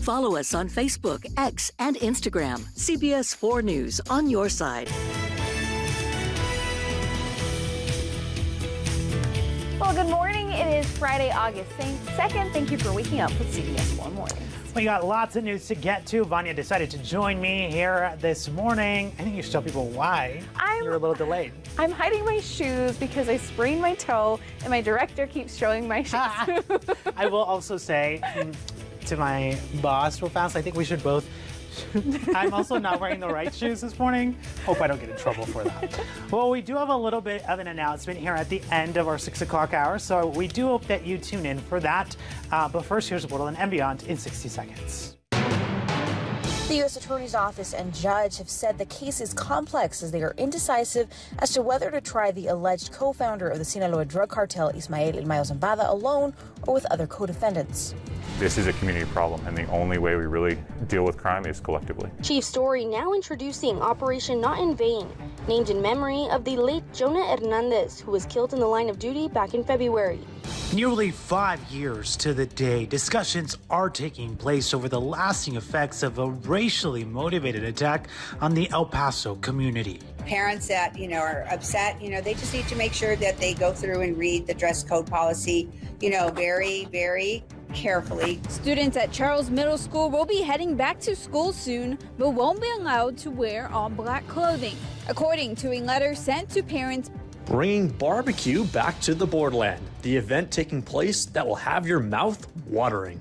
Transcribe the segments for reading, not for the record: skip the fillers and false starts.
Follow us on Facebook, X, and Instagram. CBS4 News on your side. Well, good morning. It is Friday, August 2nd. Thank you for waking up with CBS4 Mornings. We got lots of news to get to. Vania decided to join me here this morning. I think you should tell people why you're a little delayed. I'm hiding my shoes because I sprained my toe, and my director keeps showing my shoes. I will also say to my boss real fast, I think we should both. I'm also not wearing the right shoes this morning. Hope I don't get in trouble for that. Well, we do have a little bit of an announcement here at the end of our 6 o'clock hour, so we do hope that you tune in for that. But first, here's Borderland and Beyond in 60 seconds. The U.S. Attorney's Office and judge have said the case is complex as they are indecisive as to whether to try the alleged co-founder of the Sinaloa drug cartel, Ismael El Mayo Zambada, alone or with other co-defendants. This is a community problem, and the only way we really deal with crime is collectively. Chief Story now introducing Operation Not in Vain, named in memory of the late Jonah Hernandez, who was killed in the line of duty back in February. Nearly 5 years to the day, discussions are taking place over the lasting effects of a racially motivated attack on the El Paso community. Parents that, are upset, they just need to make sure that they go through and read the dress code policy, very, very carefully. Students at Charles Middle School will be heading back to school soon, but won't be allowed to wear all black clothing, according to a letter sent to parents. Bringing barbecue back to the borderland, the event taking place that will have your mouth watering.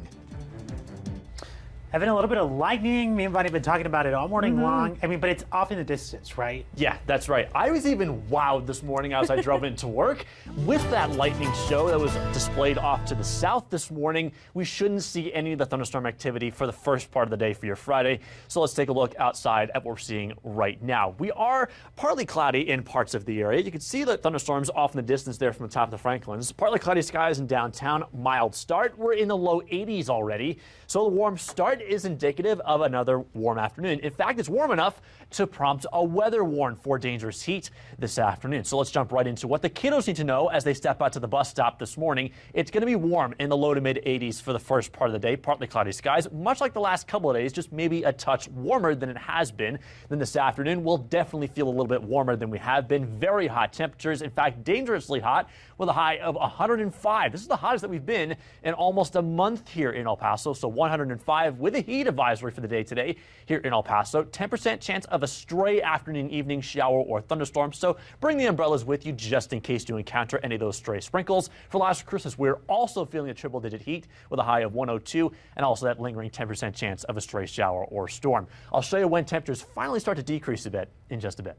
Having a little bit of lightning. Me and Vania have been talking about it all morning long. I mean, but it's off in the distance, right? Yeah, that's right. I was even wowed this morning as I drove into work with that lightning show that was displayed off to the south this morning. We shouldn't see any of the thunderstorm activity for the first part of the day for your Friday. So let's take a look outside at what we're seeing right now. We are partly cloudy in parts of the area. You can see the thunderstorms off in the distance there from the top of the Franklins. Partly cloudy skies in downtown, mild start. We're in the low 80s already. So the warm start is indicative of another warm afternoon. In fact, it's warm enough to prompt a weather warn for dangerous heat this afternoon. So let's jump right into what the kiddos need to know as they step out to the bus stop this morning. It's going to be warm in the low to mid 80s for the first part of the day, partly cloudy skies, much like the last couple of days, just maybe a touch warmer than it has been. Then this afternoon, we'll definitely feel a little bit warmer than we have been. Very hot temperatures, in fact, dangerously hot with a high of 105. This is the hottest that we've been in almost a month here in El Paso. So 105 with a heat advisory for the day today here in El Paso. 10% chance of a stray afternoon, evening shower or thunderstorm. So bring the umbrellas with you just in case you encounter any of those stray sprinkles. For last Christmas, we're also feeling a triple-digit heat with a high of 102 and also that lingering 10% chance of a stray shower or storm. I'll show you when temperatures finally start to decrease a bit in just a bit.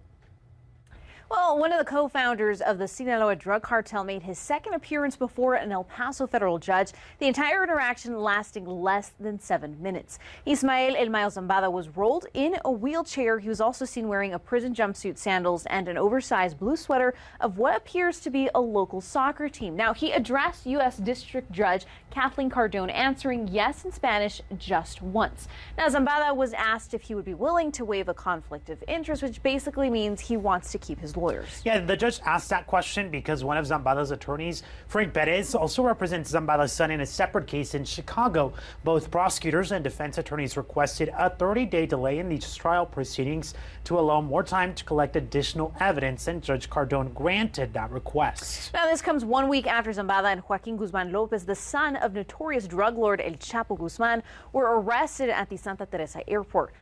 Well, one of the co-founders of the Sinaloa drug cartel made his second appearance before an El Paso federal judge, the entire interaction lasting less than 7 minutes. Ismael El Mayo Zambada was rolled in a wheelchair. He was also seen wearing a prison jumpsuit, sandals, and an oversized blue sweater of what appears to be a local soccer team. Now, he addressed U.S. District Judge Kathleen Cardone, answering yes in Spanish just once. Now, Zambada was asked if he would be willing to waive a conflict of interest, which basically means he wants to keep his lawyers. Yeah, the judge asked that question because one of Zambada's attorneys, Frank Perez, also represents Zambada's son in a separate case in Chicago. Both prosecutors and defense attorneys requested a 30-day delay in these trial proceedings to allow more time to collect additional evidence, and Judge Cardone granted that request. Now, this comes 1 week after Zambada and Joaquin Guzman Lopez, the son of notorious drug lord El Chapo Guzman, were arrested at the Santa Teresa airport.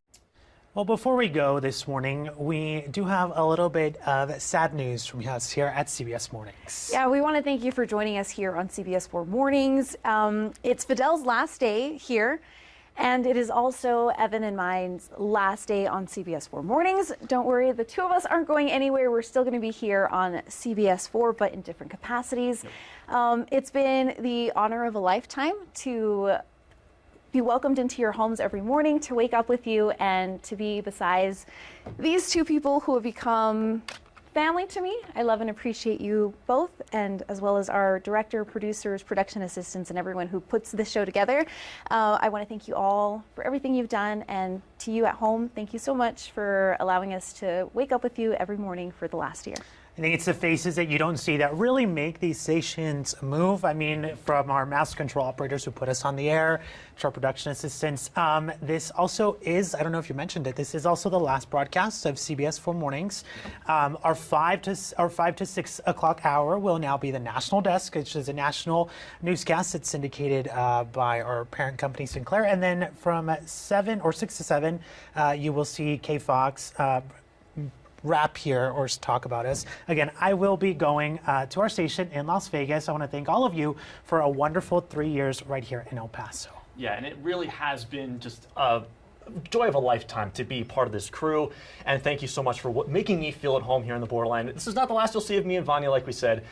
Well, before we go this morning, we do have a little bit of sad news from us here at CBS Mornings. Yeah, we want to thank you for joining us here on CBS4 Mornings. It's Fidel's last day here, and it is also Evan and mine's last day on CBS4 Mornings. Don't worry, the two of us aren't going anywhere. We're still going to be here on CBS4, but in different capacities. It's been the honor of a lifetime to be welcomed into your homes every morning, to wake up with you, and to be beside these two people who have become family to me. I love and appreciate you both, and as well as our director, producers, production assistants, and everyone who puts this show together. I want to thank you all for everything you've done, and to you at home, thank you so much for allowing us to wake up with you every morning for the last year. I think it's the faces that you don't see that really make these stations move. I mean, from our master control operators who put us on the air to our production assistants. This also is, I don't know if you mentioned it, this is also the last broadcast of CBS4 Mornings. Our 5 to 6 o'clock hour will now be the National Desk, which is a national newscast that's syndicated by our parent company, Sinclair. And then from 6 to 7, you will see KFOX wrap here or talk about us. Again, I will be going to our station in Las Vegas. I want to thank all of you for a wonderful 3 years right here in El Paso. Yeah, and it really has been just a joy of a lifetime to be part of this crew. And thank you so much for making me feel at home here in the borderline. This is not the last you'll see of me and Vania, like we said.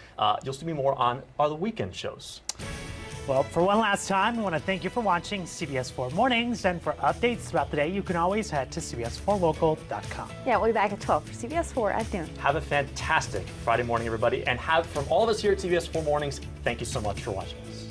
You'll see me more on the weekend shows. Well, for one last time, I want to thank you for watching CBS4 Mornings. And for updates throughout the day, you can always head to CBS4Local.com. Yeah, we'll be back at 12 for CBS4 at noon. Have a fantastic Friday morning, everybody. And from all of us here at CBS4 Mornings, thank you so much for watching us.